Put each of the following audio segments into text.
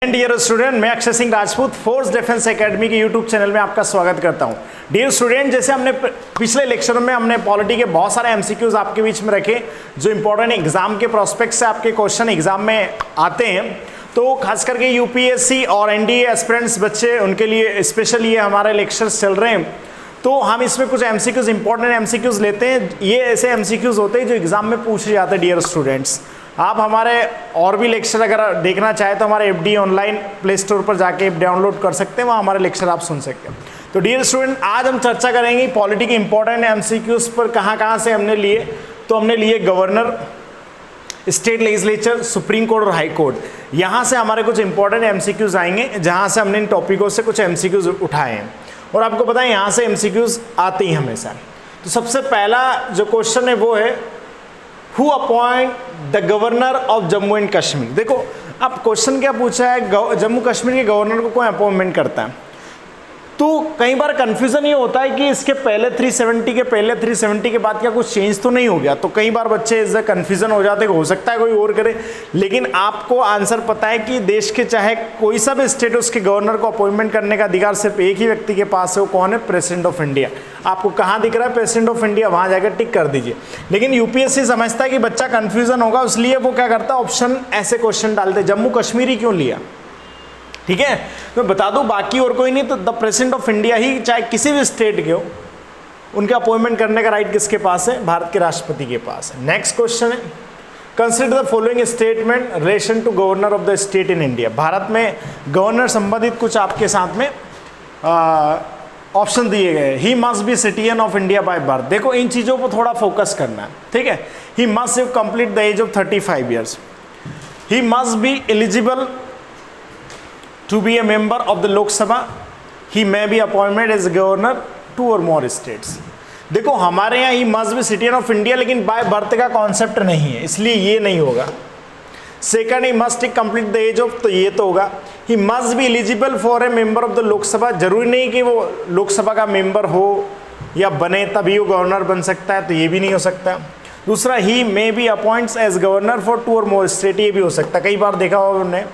Dear student, मैं Akshay Singh Rajput force defence academy के YouTube channel में आपका स्वागत करता हूं। डियर स्टूडेंट, जैसे हमने पिछले लेक्चर में हमने पॉलिटी के बहुत सारे एमसीक्यूज आपके बीच में रखे जो इंपॉर्टेंट एग्जाम के प्रोस्पेक्ट से आपके क्वेश्चन एग्जाम में आते हैं, तो खास करके यूपीएससी और एनडीए एस्पिरेंट्स बच्चे उनके लिए स्पेशल ये हमारे लेक्चर्स चल रहे हैं। तो हम इसमें कुछ एमसीक्यूज इंपॉर्टेंट एमसीक्यूज लेते हैं। ये ऐसे एमसीक्यूज होते हैं जो एग्जाम में पूछे जाते हैं। डियर स्टूडेंट्स, आप हमारे और भी लेक्चर अगर देखना चाहें तो हमारे एफडी ऑनलाइन प्ले स्टोर पर जाके डाउनलोड कर सकते हैं, वहाँ हमारे लेक्चर आप सुन सकते हैं। तो डियर स्टूडेंट, आज हम चर्चा करेंगे पॉलिटी के इंपॉर्टेंट एमसीक्यूज पर। कहाँ से हमने लिए, तो हमने लिए governor, state legislature, supreme court और हाई कोर्ट। यहाँ से हमारे कुछ इंपॉर्टेंट एमसीक्यूज आएंगे जहाँ से हमने इन टॉपिकों से कुछ एमसीक्यूज उठाए हैं और आपको पता है यहाँ से एमसीक्यूज आते ही हमेशा। तो सबसे पहला जो क्वेश्चन है वो है who appoint the governor of Jammu and Kashmir. देखो, अब क्वेश्चन क्या पूछा है, जम्मू कश्मीर के गवर्नर को कौन अपॉइंटमेंट करता है। तो कई बार कंफ्यूजन ये होता है कि इसके पहले 370 के पहले 370 के बाद क्या कुछ चेंज तो नहीं हो गया। तो कई बार बच्चे इससे कंफ्यूजन हो जाते हैं, हो सकता है कोई और करे, लेकिन आपको आंसर पता है कि देश के चाहे कोई सा भी स्टेट उसके गवर्नर को अपॉइंटमेंट करने का अधिकार सिर्फ एक ही व्यक्ति के पास है। वो कौन है? President of India. आपको कहाँ दिख रहा है प्रेसिडेंट ऑफ इंडिया, वहाँ जाकर टिक कर दीजिए। लेकिन यूपीएससी समझता है कि बच्चा कंफ्यूजन होगा, इसलिए वो क्या करता है, ऑप्शन ऐसे क्वेश्चन डालते। जम्मू कश्मीर ही क्यों लिया, ठीक है, मैं बता दूं, बाकी और कोई नहीं, तो द प्रेसिडेंट ऑफ इंडिया ही चाहे किसी भी स्टेट के हो, उनके अपॉइंटमेंट करने का राइट किसके पास है? भारत के राष्ट्रपति के पास है। नेक्स्ट क्वेश्चन है consider the following statement relation to governor of the state in India. Bharat में गवर्नर संबंधित कुछ आपके साथ में ऑप्शन दिए गए। ही must be citizen of India by birth. देखो, इन चीज़ों पर थोड़ा फोकस करना है, ठीक है। He must have complete the age of 35 years. He must be eligible to be a member of the Lok Sabha. He may be appointed as governor 2 or more states. देखो, हमारे यहाँ he must be citizen of India, लेकिन by birth का concept नहीं है, इसलिए ये नहीं होगा। Second, he must complete the age of, तो ये तो होगा। He must be eligible for a member of the Lok Sabha. जरूरी नहीं कि वो लोकसभा का मेंबर हो या बने तभी वो गवर्नर बन सकता है, तो ये भी नहीं हो सकता। दूसरा, he may be appoints as governor for 2 और मोर स्टेट। ये भी हो सकता है। कई बार देखा होगा उन्होंने,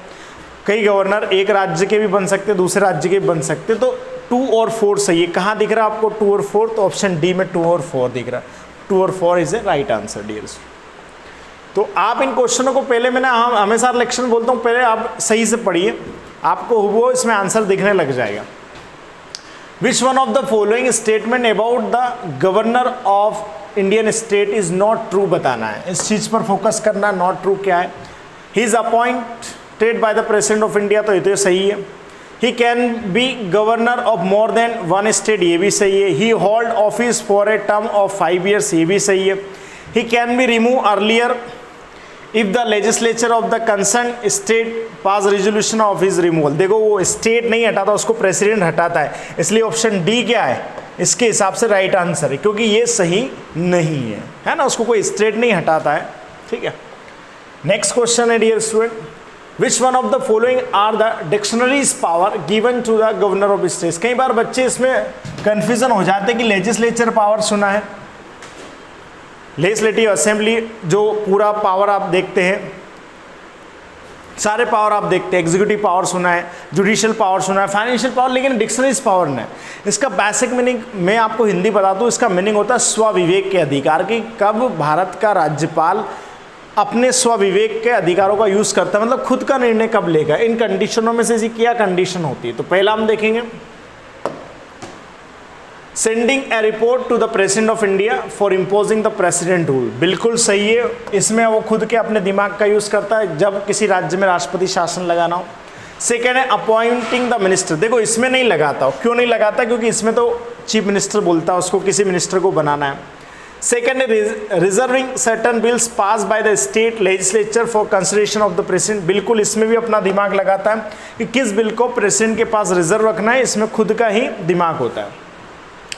कई गवर्नर एक राज्य के भी बन सकते, दूसरे राज्य के भी बन सकते। तो 2 और 4 सही है। कहाँ दिख रहा है आपको 2 और 4? तो ऑप्शन डी में 2 और 4 दिख रहा है। 2 और 4 is a right answer dear. तो आप इन क्वेश्चनों को पहले, मैंने हमेशा लेक्चर बोलता हूँ, पहले आप सही से पढ़िए, आपको वो इसमें आंसर दिखने लग जाएगा। विच one of the following statement about the governor of Indian state is not true बताना है। इस चीज़ पर फोकस करना। नॉट ट्रू क्या है? He is appointed by the president of India, तो ये तो सही है। He can be governor of more than 1 state, ये भी सही है। He hold office for a term of 5 years, ये भी सही है। He can be remove earlier if the legislature of the concern state pass resolution of his removal. देखो, वो स्टेट नहीं हटाता, उसको प्रेसिडेंट हटाता है, इसलिए ऑप्शन डी क्या है इसके हिसाब से राइट आंसर है, क्योंकि ये सही नहीं है ना, उसको कोई स्टेट नहीं हटाता है, ठीक है। नेक्स्ट क्वेश्चन है dear student, which one of the following are the dictionaries power given to the governor of state. कई बार बच्चे इसमें कंफ्यूजन हो जाते हैं कि लेजिस्लेचर पावर सुना है, लेजिस्लेटिव असेंबली जो पूरा पावर आप देखते हैं, सारे पावर आप देखते हैं, एग्जीक्यूटिव पावर सुना है, जुडिशियल पावर सुना है, फाइनेंशियल पावर, लेकिन डिक्शनरीज पावर नहीं। इसका बेसिक मीनिंग मैं आपको हिंदी बता दूं, इसका मीनिंग होता है स्वविवेक के अधिकार की। कब भारत का राज्यपाल अपने स्वविवेक के अधिकारों का यूज करता है, मतलब खुद का निर्णय कब लेगा, इन कंडीशनों में से ऐसी क्या कंडीशन होती है। तो पहला हम देखेंगे sending a report to the president of India for imposing the president rule, बिल्कुल सही है। इसमें वो खुद के अपने दिमाग का यूज करता है जब किसी राज्य में राष्ट्रपति शासन लगाना हो। सेकेंड है अपॉइंटिंग द मिनिस्टर। देखो, इसमें नहीं लगाता, क्यों नहीं लगाता? क्योंकि इसमें तो चीफ मिनिस्टर बोलता है, उसको किसी मिनिस्टर को बनाना है। सेकेंड है reserving certain bills pass bye the state legislature for consideration of the president, बिल्कुल इसमें भी अपना दिमाग लगाता है कि किस बिल को प्रेसिडेंट के पास रिजर्व रखना है, इसमें खुद का ही दिमाग होता है।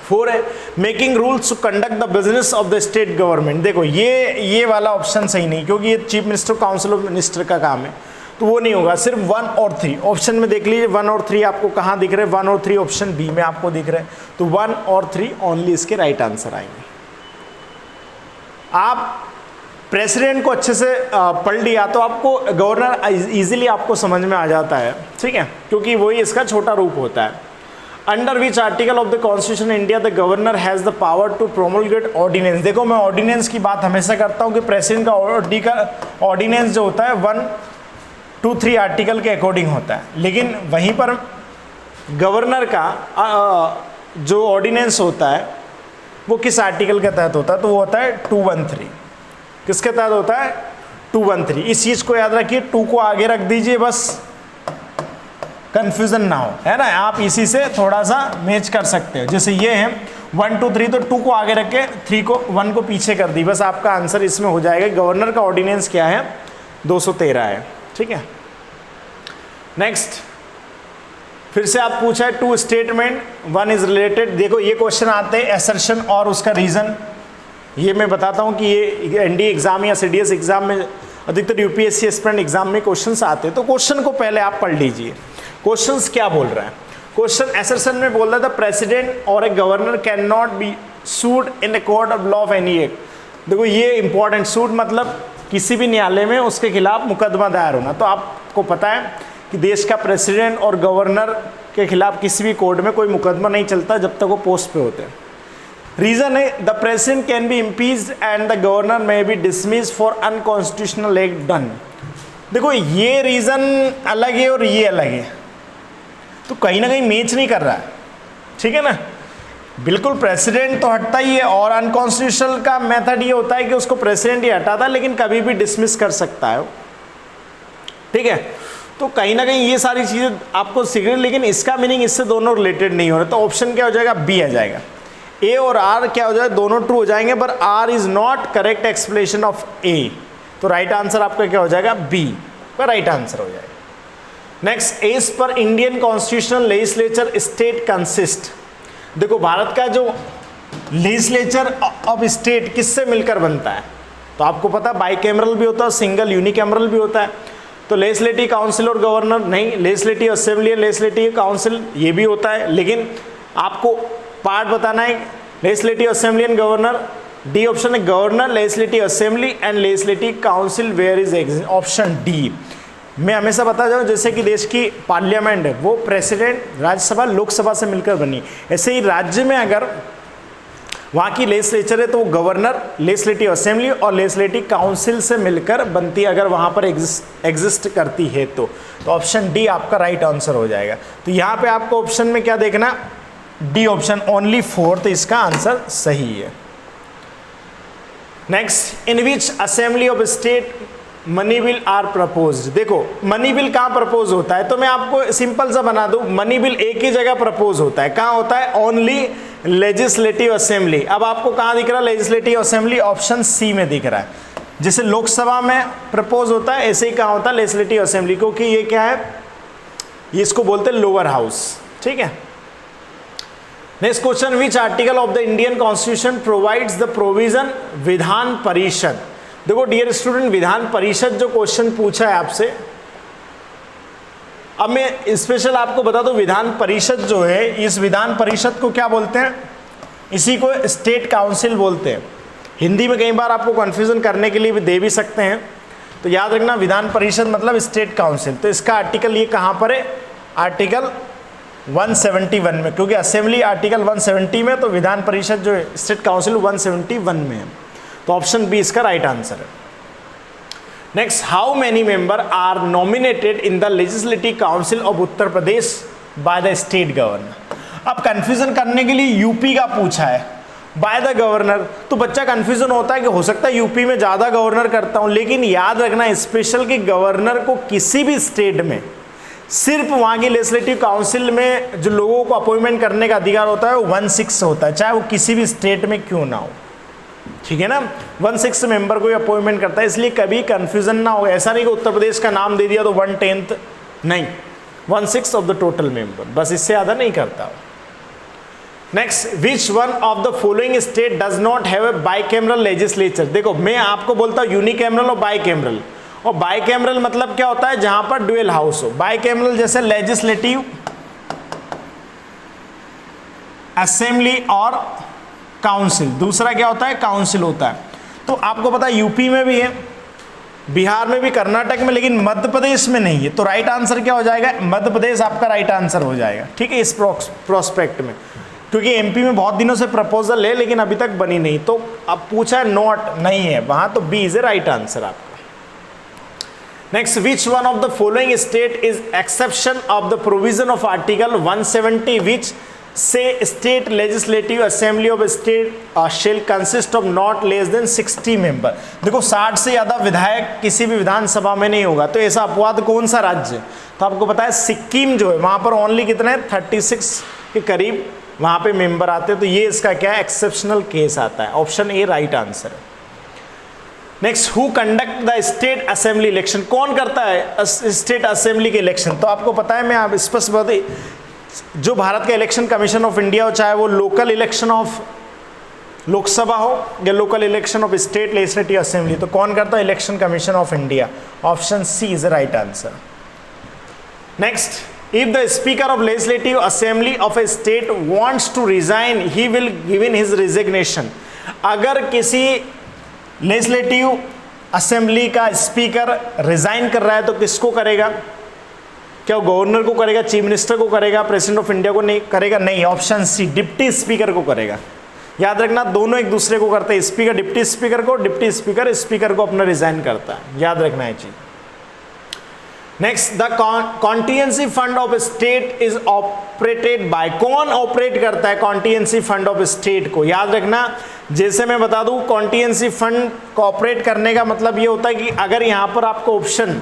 4 है making rules to conduct the business of the state government. देखो, ये वाला ऑप्शन सही नहीं, क्योंकि ये chief minister council of minister का काम है, तो वो नहीं होगा। सिर्फ 1 और 3 ऑप्शन में देख लीजिए, 1 और 3 आपको कहाँ दिख रहे हैं? 1 और 3 ऑप्शन बी में आपको दिख रहे हैं, तो 1 और 3 ओनली इसके राइट आंसर आएंगे। आप प्रेसिडेंट को अच्छे से पढ़ लिया तो आपको गवर्नर इजीली आपको समझ में आ जाता है, ठीक है, क्योंकि वही इसका छोटा रूप होता है। Under which article of the constitution India the governor has the power to promulgate ordinance. देखो मैं ऑर्डिनेंस की बात हमेशा करता हूँ कि प्रेसिडेंट का ऑर्डिनेंस जो होता है 1, 2, 3 आर्टिकल के अकॉर्डिंग होता है, लेकिन वहीं पर गवर्नर का जो ऑर्डिनेंस होता है वो किस आर्टिकल के तहत होता है, तो वो होता है 213। किसके तहत होता है? 213। इस चीज़ को याद रखिए, 2 को आगे रख दीजिए बस कंफ्यूजन ना हो, है ना। आप इसी से थोड़ा सा मैच कर सकते हो, जैसे ये है 1, 2, 3, तो 2 को आगे रख के 3 को 1 को पीछे कर दी, बस आपका आंसर इसमें हो जाएगा। गवर्नर का ऑर्डिनेंस क्या है? 213 है, ठीक है। नेक्स्ट फिर से आप पूछा है 2 स्टेटमेंट 1 इज रिलेटेड। देखो ये क्वेश्चन आते हैं एसर्शन और उसका रीजन। ये मैं बताता हूँ कि ये एनडीए एग्जाम या सीडीएस एग्जाम में, अधिकतर यूपीएससी एस्पिरेंट एग्जाम में क्वेश्चंस आते हैं, तो क्वेश्चन को पहले आप पढ़ लीजिए। क्वेश्चंस क्या बोल रहा है? क्वेश्चन एसर्शन में बोल रहा था प्रेसिडेंट और a governor can not be sued in a court of law of any act. देखो ये इंपॉर्टेंट, सूड मतलब किसी भी न्यायालय में उसके खिलाफ मुकदमा दायर होना। तो आपको पता है कि देश का प्रेसिडेंट और गवर्नर के खिलाफ किसी भी कोर्ट में कोई मुकदमा नहीं चलता जब तक वो पोस्ट पे होते हैं। रीजन है the president can be impeached and the governor may be dismissed for unconstitutional act done. देखो ये रीजन अलग है और ये अलग है, तो कहीं ना कहीं मैच नहीं कर रहा है, ठीक है ना। बिल्कुल प्रेसिडेंट तो हटता ही है, और अनकॉन्स्टिट्यूशनल का मेथड ये होता है कि उसको प्रेसिडेंट ही हटाता है, लेकिन कभी भी डिसमिस कर सकता है, ठीक है। तो कहीं ना कहीं ये सारी चीज़ें आपको सीख रही, लेकिन इसका मीनिंग इससे दोनों रिलेटेड नहीं हो रहा। तो ऑप्शन क्या हो जाएगा? बी आ जाएगा। ए और आर क्या हो जाएगा? दोनों ट्रू हो जाएंगे, पर R is not correct explanation of A. तो राइट आंसर आपका क्या हो जाएगा? बी का राइट आंसर हो जाएगा। Next, as per Indian constitutional legislature state consist. देखो भारत का जो लेजिस्लेचर ऑफ स्टेट किससे मिलकर बनता है? तो आपको पता है बाईकैमरल भी होता है, सिंगल यूनिकैमरल भी होता है। तो लेजिस्लेटिव काउंसिल और गवर्नर नहीं, लेजिस्लेटिव असेंबली और लेजिस्लेटिव काउंसिल ये भी होता है, लेकिन आपको पार्ट बताना है legislative assembly and governor. D option है governor, legislative assembly and legislative council where is option D. मैं हमेशा बता जाऊँ जैसे कि देश की पार्लियामेंट है वो प्रेसिडेंट, राज्यसभा, लोकसभा से मिलकर बनी, ऐसे ही राज्य में अगर वहाँ की लेजिस्लेचर है तो गवर्नर, लेजिस्लेटिव असेंबली और लेजिस्लेटिव काउंसिल से मिलकर बनती है, अगर वहाँ पर एग्जिस्ट करती है तो ऑप्शन डी आपका राइट आंसर हो जाएगा। तो यहाँ पे आपको ऑप्शन में क्या देखना? डी ऑप्शन ओनली 4, तो इसका आंसर सही है। Next, in which assembly of state money bill are proposed. देखो मनी बिल कहाँ प्रपोज होता है? तो मैं आपको सिंपल सा बना दूं, मनी बिल एक ही जगह प्रपोज होता है। कहाँ होता है? Only legislative assembly. अब आपको कहाँ दिख रहा है लेजिस्लेटिव असेंबली? ऑप्शन सी में दिख रहा है। जैसे लोकसभा में प्रपोज होता है, ऐसे ही कहाँ होता है? लेजिस्लेटिव असेंबली, क्योंकि ये क्या है? ये इसको बोलते हैं लोअर हाउस, ठीक है। Next question, which article of the Indian constitution provides the provision Vidhan Parishad. देखो डियर स्टूडेंट, विधान परिषद जो क्वेश्चन पूछा है आपसे, अब मैं स्पेशल आपको बता दूं विधान परिषद जो है, इस विधान परिषद को क्या बोलते हैं? इसी को स्टेट काउंसिल बोलते हैं। हिंदी में कई बार आपको कंफ्यूजन करने के लिए भी दे भी सकते हैं, तो याद रखना विधान परिषद मतलब स्टेट काउंसिल। तो इसका आर्टिकल ये कहाँ पर है? आर्टिकल 171 में, क्योंकि असेंबली आर्टिकल 170 में, तो विधान परिषद जो है स्टेट काउंसिल 171 में है। तो ऑप्शन बी इसका राइट आंसर है। Next, how many member are nominated in the legislative council of Uttar Pradesh by the state governor. अब कंफ्यूजन करने के लिए यूपी का पूछा है बाय द गवर्नर, तो बच्चा कंफ्यूजन होता है कि हो सकता है यूपी में ज़्यादा गवर्नर करता हूँ, लेकिन याद रखना स्पेशल कि गवर्नर को किसी भी स्टेट में सिर्फ वहाँ की लेजिस्लेटिव काउंसिल में जो लोगों को अपॉइंटमेंट करने का अधिकार होता है वो 1/6 होता है, चाहे वो किसी भी स्टेट में क्यों ना हो, ठीक है ना। 1/6 मेंबर को अपॉइंटमेंट करता है, इसलिए कभी कंफ्यूजन ना हो। ऐसा नहीं कि उत्तर प्रदेश का नाम दे दिया तो 1/10 नहीं, 1/6 ऑफ द टोटल मेंबर, बस इससे ज़्यादा नहीं करता। Next, which one of the following state does not have a bicameral legislature. देखो मैं आपको बोलता हूँ यूनिकैमरल और बाईकैमरल, और बाईकैमरल मतलब क्या होता है? जहां पर ड्यूअल हाउस हो। बाईकैमरल जैसे लेजिस्लेटिव असेंबली और काउंसिल, दूसरा क्या होता है? काउंसिल होता है। तो आपको पता है यूपी में भी है, बिहार में भी, कर्नाटक में, लेकिन मध्य प्रदेश में नहीं है। तो राइट आंसर क्या हो जाएगा? मध्य प्रदेश आपका राइट आंसर हो जाएगा, ठीक है, इस प्रोस्पेक्ट में, क्योंकि एमपी में बहुत दिनों से प्रपोजल है लेकिन अभी तक बनी नहीं। तो अब पूछा है नॉट, नहीं है वहां, तो B is a right answer आपका। Next, which one of the following state is exception of the provision of article 170 which say state legislative assembly of state shall consist of not less than 60 member. देखो 60 से ज़्यादा विधायक किसी भी विधानसभा में नहीं होगा, तो ऐसा अपवाद कौन सा राज्य है? तो आपको पता है सिक्किम जो है वहाँ पर ओनली कितने 36 के करीब वहाँ पे मेंबर आते हैं, तो ये इसका क्या है? एक्सेप्शनल केस आता है। ऑप्शन ए राइट आंसर है। Next, who conduct the state assembly election? कौन करता है स्टेट असेंबली के इलेक्शन? तो आपको पता है, मैं आप स्पष्ट बता, जो भारत का इलेक्शन कमीशन ऑफ इंडिया हो, चाहे वो लोकल इलेक्शन ऑफ लोकसभा हो या local election of state legislative assembly, तो कौन करता है? Election commission of India. Option C is the right answer. Next, if the speaker of legislative assembly of a state wants to resign he will given his resignation। अगर किसी legislative assembly का speaker resign कर रहा है तो किसको करेगा? क्या वो गवर्नर को करेगा, चीफ मिनिस्टर को करेगा, प्रेसिडेंट ऑफ इंडिया को नहीं करेगा? नहीं, ऑप्शन सी डिप्टी स्पीकर को करेगा। याद रखना, दोनों एक दूसरे को करते हैं, स्पीकर डिप्टी स्पीकर को, डिप्टी स्पीकर स्पीकर को अपना रिजाइन करता है, याद रखना है चीज। Next, the contingency fund of state is operated by, कौन ऑपरेट करता है कॉन्टीजेंसी फंड ऑफ स्टेट को? याद रखना, जैसे मैं बता दूं, कॉन्टीजेंसी फंड को ऑपरेट करने का मतलब ये होता है कि अगर यहां पर आपको ऑप्शन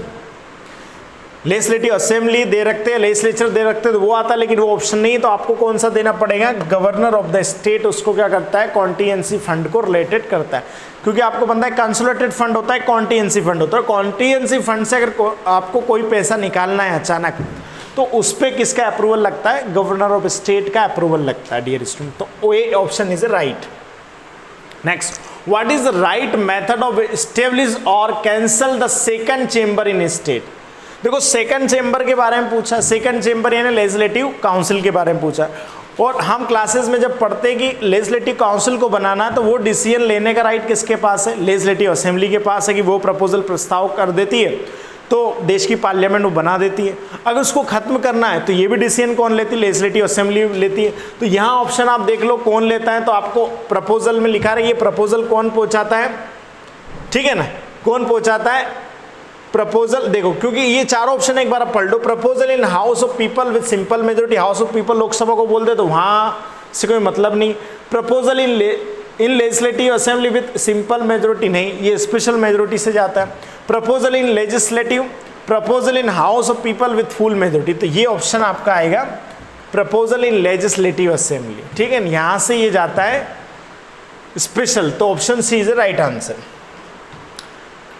लेजिस्लेटिव असेंबली दे रखते हैं, लेजिस्लेचर दे रखते हैं, तो वो आता है, लेकिन वो ऑप्शन नहीं है, तो आपको कौन सा देना पड़ेगा? गवर्नर ऑफ द स्टेट उसको क्या करता है? कॉन्टीजेंसी फंड को रिलेटेड करता है, क्योंकि आपको पता है कंसोलिडेटेड फंड होता है, कॉन्टीजेंसी फंड होता है। कॉन्टीजेंसी फंड से अगर आपको कोई पैसा निकालना है अचानक, तो उस पर किसका अप्रूवल लगता है? गवर्नर ऑफ स्टेट का अप्रूवल लगता है डियर स्टूडेंट। तो A option is right. Next, what is the right method of establish और cancel the second chamber in state? देखो सेकंड चेंबर के बारे में पूछा, सेकंड चेंबर यानी लेजिस्लेटिव काउंसिल के बारे में पूछा, और हम क्लासेस में जब पढ़ते कि लेजिस्लेटिव काउंसिल को बनाना है तो वो डिसीजन लेने का राइट किसके पास है? लेजिस्लेटिव असेंबली के पास है, कि वो प्रपोजल प्रस्ताव कर देती है तो देश की पार्लियामेंट वो बना देती है। अगर उसको खत्म करना है तो ये भी डिसीजन कौन लेती है? लेजिस्लेटिव असेंबली लेती है। तो यहाँ ऑप्शन आप देख लो कौन लेता है, तो आपको प्रपोजल में लिखा है, ये प्रपोजल कौन पहुँचाता है, ठीक है ना, कौन पहुँचाता है प्रपोजल? देखो, क्योंकि ये चारों ऑप्शन एक बार आप पढ़ लो। Proposal in house of people with simple majority, house of people Lok Sabha को बोल दे तो वहाँ से कोई मतलब नहीं। Proposal in legislative assembly with simple majority नहीं, ये स्पेशल मेजोरिटी से जाता है। Proposal in legislative, proposal in house of people with full majority, तो ये ऑप्शन आपका आएगा प्रपोजल इन लेजिस्लेटिव असेंबली, ठीक है। यहाँ से ये जाता है स्पेशल, तो option C is right answer.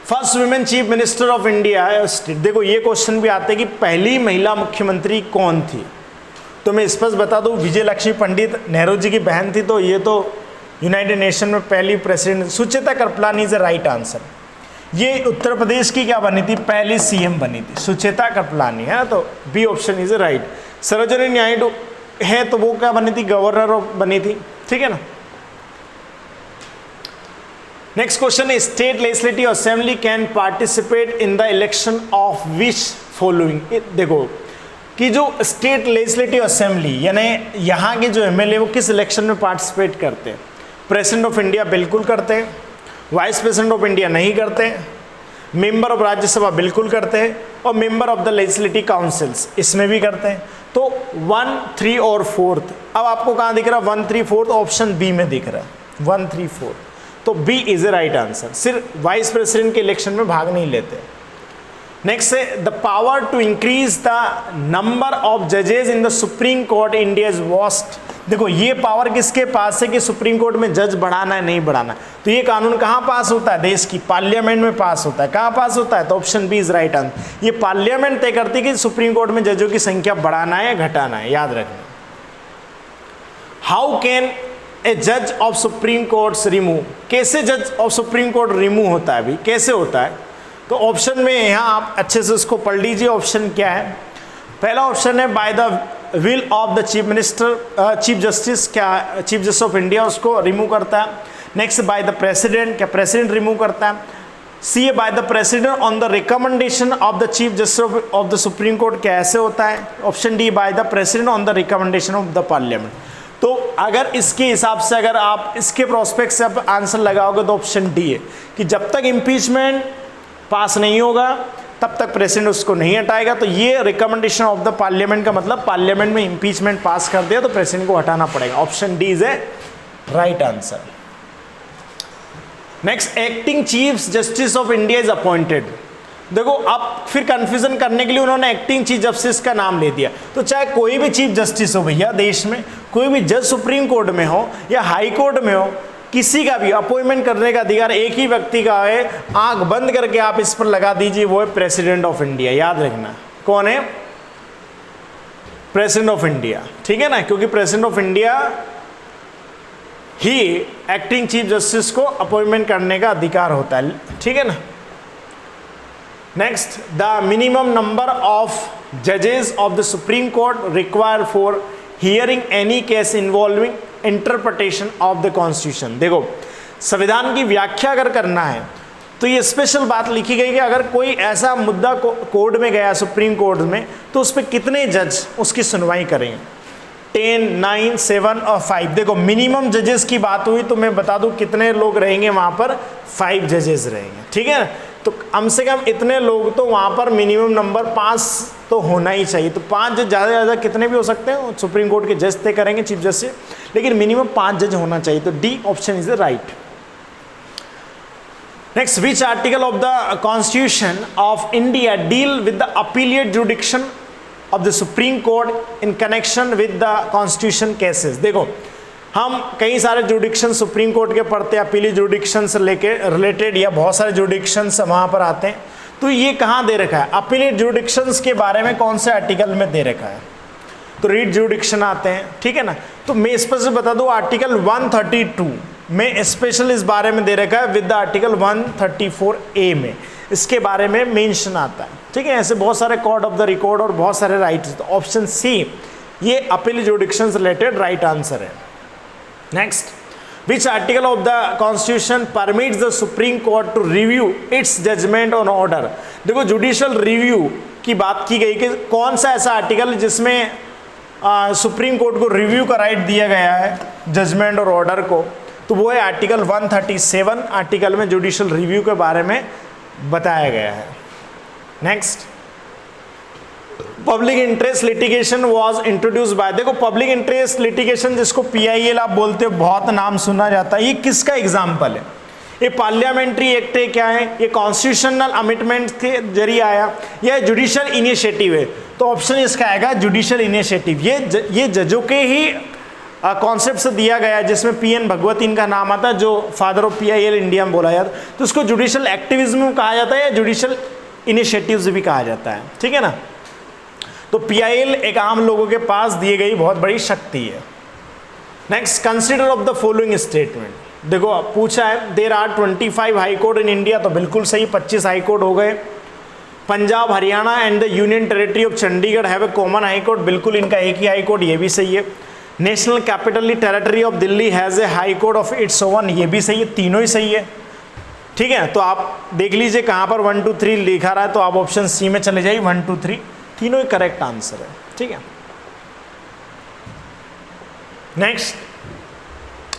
First women chief minister of India, देखो ये क्वेश्चन भी आते हैं कि पहली महिला मुख्यमंत्री कौन थी, तो मैं स्पष्ट बता दूं, विजय लक्ष्मी पंडित नेहरू जी की बहन थी, तो ये तो यूनाइटेड नेशन में पहली president. Sucheta Kripalani is right answer. ये उत्तर प्रदेश की क्या बनी थी? पहली सीएम बनी थी सुचेता कृपलानी, है ना, तो B option is right. Sarojini Naidu है तो वो क्या बनी थी? गवर्नर ऑफ बनी थी, ठीक है ना। नेक्स्ट क्वेश्चन है, state legislative assembly can participate in the election of which following? देखो कि जो स्टेट लेजिस्लेटिव असेंबली यानी यहाँ के जो एमएलए वो किस इलेक्शन में पार्टिसिपेट करते हैं? प्रेसिडेंट ऑफ इंडिया बिल्कुल करते हैं, वाइस प्रेसिडेंट ऑफ इंडिया नहीं करते, मेंबर ऑफ राज्यसभा बिल्कुल करते हैं, और member of the legislative councils इसमें भी करते हैं। तो 1, 3 और 4, अब आपको कहाँ दिख रहा है? 1, 3, 4 ऑप्शन बी में दिख रहा है, 1, 3, 4, तो B is a right answer. सिर्फ वाइस प्रेसिडेंट के इलेक्शन में भाग नहीं लेते। नेक्स्ट है, the power to increase the number of जजेज in the supreme court India is vast. देखो ये पावर किसके पास है कि सुप्रीम कोर्ट में जज बढ़ाना है नहीं बढ़ाना? तो ये कानून कहाँ पास होता है? देश की पार्लियामेंट में पास होता है। कहाँ पास होता है? तो option B is right answer. ये पार्लियामेंट तय करती है कि सुप्रीम कोर्ट में जजों की संख्या बढ़ाना है या घटाना है, याद रखना। हाउ कैन ए जज ऑफ सुप्रीम कोर्ट रिमूव? कैसे जज ऑफ सुप्रीम कोर्ट रिमूव होता है? अभी कैसे होता है? तो ऑप्शन में यहाँ आप अच्छे से उसको पढ़ लीजिए। ऑप्शन क्या है? पहला ऑप्शन है by the will of the chief minister, chief justice, क्या चीफ जस्टिस ऑफ इंडिया उसको रिमूव करता है। नेक्स्ट बाय द प्रेसिडेंट, क्या प्रेसिडेंट रिमूव करता है। सी है bye the president on the recommendation of the chief justice of the supreme court, क्या ऐसे होता है। Option D bye the president on the recommendation of the parliament. तो अगर इसके हिसाब से अगर आप इसके प्रोस्पेक्ट से आप आंसर लगाओगे तो ऑप्शन डी है कि जब तक इम्पीचमेंट पास नहीं होगा तब तक प्रेसिडेंट उसको नहीं हटाएगा। तो ये रिकमेंडेशन ऑफ द पार्लियामेंट का मतलब पार्लियामेंट में इम्पीचमेंट पास कर दिया तो प्रेसिडेंट को हटाना पड़ेगा। Option D is a right answer. Next, acting chief justice of India is appointed. देखो अब फिर कंफ्यूजन करने के लिए उन्होंने एक्टिंग चीफ जस्टिस का नाम ले दिया। तो चाहे कोई भी चीफ जस्टिस हो भैया, देश में कोई भी जज सुप्रीम कोर्ट में हो या हाई कोर्ट में हो, किसी का भी अपॉइंटमेंट करने का अधिकार एक ही व्यक्ति का है। आंख बंद करके आप इस पर लगा दीजिए, वो है प्रेसिडेंट ऑफ इंडिया। याद रखना कौन है, प्रेसिडेंट ऑफ इंडिया, ठीक है ना, क्योंकि प्रेसिडेंट ऑफ इंडिया ही एक्टिंग चीफ जस्टिस को अपॉइंटमेंट करने का अधिकार होता है, ठीक है ना। Next, the minimum number of जजेस of the supreme court require for hearing any case involving interpretation of the constitution. देखो संविधान की व्याख्या अगर करना है तो ये स्पेशल बात लिखी गई कि अगर कोई ऐसा मुद्दा कोर्ट में गया सुप्रीम कोर्ट में तो उस पर कितने जज उसकी सुनवाई करेंगे, 10, 9, 7 और 5। देखो मिनिमम जजेस की बात हुई तो मैं बता दूं कितने लोग रहेंगे वहाँ पर, 5 जजेस रहेंगे, ठीक है। तो कम से कम इतने लोग तो वहाँ पर मिनिमम नंबर 5 तो होना ही चाहिए। तो 5 जज ज़्यादा से ज़्यादा कितने भी हो सकते हैं, सुप्रीम कोर्ट के जज तय करेंगे चीफ जस्टिस, लेकिन मिनिमम 5 जज होना चाहिए। तो D option is the right. Next, which article of the constitution of India deal with the appellate जुडिक्शन of the supreme court in connection with the constitution cases. देखो हम कई सारे जुडिक्शन सुप्रीम कोर्ट के पढ़ते हैं, अपीली जुडिक्शन से लेके रिलेटेड या बहुत सारे जुडिक्शंस वहाँ पर आते हैं। तो ये कहाँ दे रखा है, अपीली जुडिक्शंस के बारे में कौन से आर्टिकल में दे रखा है, तो रीड जुडिक्शन आते हैं, ठीक है ना। तो मैं स्पेशल बता दूँ आर्टिकल 132 में स्पेशल इस बारे में दे रखा है, विद द आर्टिकल 134A में इसके बारे में मेंशन आता है, ठीक है। ऐसे बहुत सारे कोड ऑफ द रिकॉर्ड और बहुत सारे राइट्स। तो ऑप्शन सी ये अपील जुडिक्शन से रिलेटेड राइट आंसर है। Next, which article of the constitution permits the supreme court to review its judgment on order. देखो जुडिशियल रिव्यू की बात की गई कि कौन सा ऐसा आर्टिकल जिसमें सुप्रीम कोर्ट को रिव्यू का राइट दिया गया है जजमेंट और ऑर्डर को, तो वो है आर्टिकल 137 आर्टिकल में जुडिशियल रिव्यू के बारे में बताया गया है। Next, public interest litigation was introduce by. देखो पब्लिक इंटरेस्ट लिटिगेशन जिसको PIL आप बोलते हो, बहुत नाम सुना जाता है, ये किसका एग्जाम्पल है, ये पार्लियामेंट्री एक्ट है, क्या है, ये कॉन्स्टिट्यूशनल अमेंडमेंट के जरिए आया, या जुडिशियल इनिशिएटिव है। तो ऑप्शन इसका आएगा जुडिशियल इनिशिएटिव। ये जजों के ही कॉन्सेप्ट से दिया गया है, जिसमें PN भगवती इनका नाम आता है, जो फादर ऑफ PIL इंडिया में बोला जाता है। तो उसको जुडिशियल एक्टिविज्म कहा जाता है या जुडिशियल इनिशिएटिव्स भी कहा जाता है, ठीक है ना। तो PIL एक आम लोगों के पास दी गई बहुत बड़ी शक्ति है। Next, consider of the following statement. देखो पूछा है there are 25 high court in India, तो बिल्कुल सही, 25 हाई कोर्ट हो गए। Punjab, Haryana and the union territory of Chandigarh have a common high court, बिल्कुल इनका एक ही हाई कोर्ट, ये भी सही है। National capital territory of Delhi has a high court of its own, ये भी सही है, तीनों ही सही है, ठीक है। तो आप देख लीजिए कहाँ पर 1 2 3 लिखा रहा है, तो आप ऑप्शन सी में चले जाइए, 1 2 3 तीनों ही करेक्ट आंसर है, ठीक है। Next,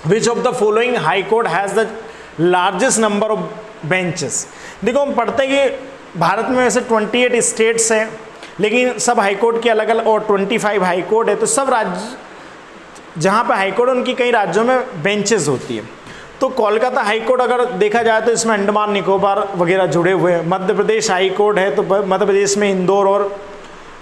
which of the following high court has the largest number of benches. देखो हम पढ़ते हैं कि भारत में वैसे 28 स्टेट्स हैं, लेकिन सब हाई कोर्ट के अलग अलग, और 25 हाई कोर्ट है। तो सब राज्य जहाँ पे हाई कोर्ट उनकी कई राज्यों में बेंचेस होती है। तो कोलकाता हाई कोर्ट अगर देखा जाए तो इसमें अंडमान निकोबार वगैरह जुड़े हुए हैं। मध्य प्रदेश हाई कोर्ट है तो मध्य प्रदेश में इंदौर और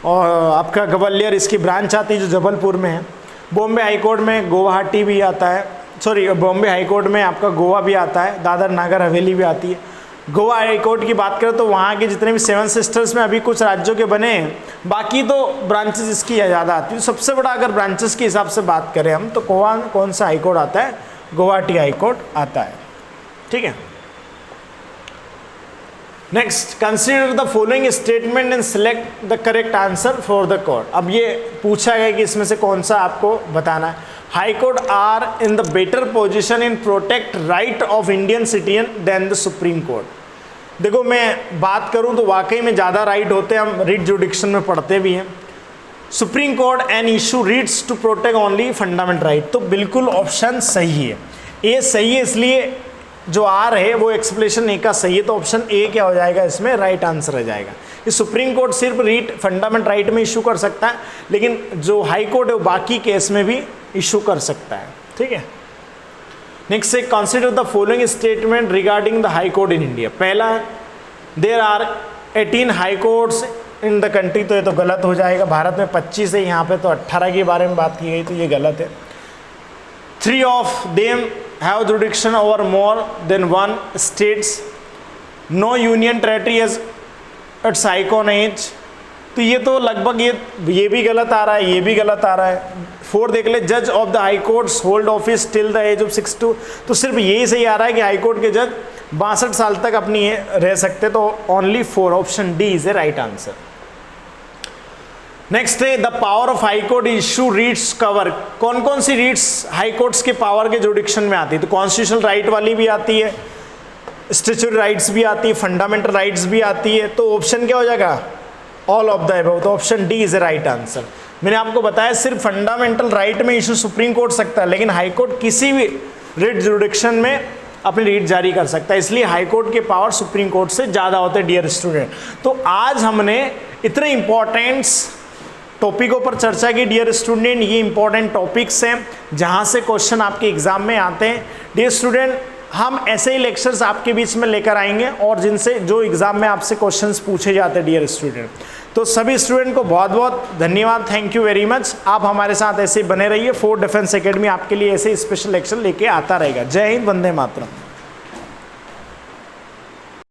आपका ग्वालियर इसकी ब्रांच आती है जो जबलपुर में है। बॉम्बे हाई कोर्ट में गुवाहाटी भी आता है, सॉरी बॉम्बे हाई कोर्ट में आपका गोवा भी आता है, दादर नागर हवेली भी आती है। गोवा हाई कोर्ट की बात करें तो वहाँ के जितने भी 7 सिस्टर्स में अभी कुछ राज्यों के बने हैं, बाकी तो ब्रांचेस इसकी ज़्यादा आती है। सबसे बड़ा अगर ब्रांचेस के हिसाब से बात करें हम तो कौन सा हाई कोर्ट आता है, गुवाहाटी हाई कोर्ट आता है, ठीक है। Next, consider the following statement and select the correct answer for the court. अब ये पूछा गया कि इसमें से कौन सा आपको बताना है। High court are in the better position in protect right of Indian citizen than the supreme court. देखो मैं बात करूं तो वाकई में ज़्यादा राइट होते हैं, हम रिट जुडिक्शन में पढ़ते भी हैं। Supreme court an issue reads to protect only fundamental right, तो बिल्कुल ऑप्शन सही है, ए सही है, इसलिए जो आर है वो एक्सप्लेनेशन ए का सही है, तो ऑप्शन ए क्या हो जाएगा, इसमें राइट आंसर आ जाएगा। ये सुप्रीम कोर्ट सिर्फ रीट फंडामेंटल राइट में इशू कर सकता है, लेकिन जो हाई कोर्ट है वो बाकी केस में भी इशू कर सकता है, ठीक है। नेक्स्ट से consider the following statement regarding the high court in India. पहला है there are 18 high courts in the country, तो ये तो गलत हो जाएगा, भारत में 25 है, यहाँ पे तो 18 के बारे में बात की गई, तो ये गलत है। 3 of them have jurisdiction over more than 1 states, no union territory as its icon as, तो ये तो लगभग ये भी गलत आ रहा है, ये भी गलत आ रहा है। 4 देख ले, जज of the high courts hold office till the age of 62, तो सिर्फ यही सही आ रहा है कि हाई कोर्ट के जज 62 साल तक अपनी रह सकते, तो only 4, option D is a right answer. Next है the power of high court issue writs cover, कौन कौन सी रीट्स हाई कोर्ट्स के पावर के जुडिक्शन में आती है, तो कॉन्स्टिट्यूशनल राइट वाली भी आती है, स्टैट्यूटरी राइट्स भी आती है, फंडामेंटल राइट्स भी आती है, तो ऑप्शन क्या हो जाएगा, ऑल ऑफ द अबव, तो option D is a right answer. मैंने आपको बताया सिर्फ फंडामेंटल राइट में इशू सुप्रीम कोर्ट सकता है, लेकिन हाई कोर्ट किसी भी रिट जुडिक्शन में अपनी रीट जारी कर सकता है, इसलिए हाई कोर्ट के पावर सुप्रीम कोर्ट से ज़्यादा होते हैं डियर स्टूडेंट। तो आज हमने इतने इंपॉर्टेंट्स टॉपिकों पर चर्चा की डियर स्टूडेंट, ये इंपॉर्टेंट टॉपिक्स हैं जहाँ से क्वेश्चन आपके एग्जाम में आते हैं। डियर स्टूडेंट, हम ऐसे ही लेक्चर्स आपके बीच में लेकर आएंगे और जिनसे जो एग्जाम में आपसे क्वेश्चंस पूछे जाते हैं डियर स्टूडेंट। तो सभी स्टूडेंट को बहुत बहुत धन्यवाद, थैंक यू वेरी मच। आप हमारे साथ ऐसे ही बने रहिए, 4 डिफेंस एकेडमी आपके लिए ऐसे स्पेशल लेक्चर लेके आता रहेगा। जय हिंद, वंदे मातरम।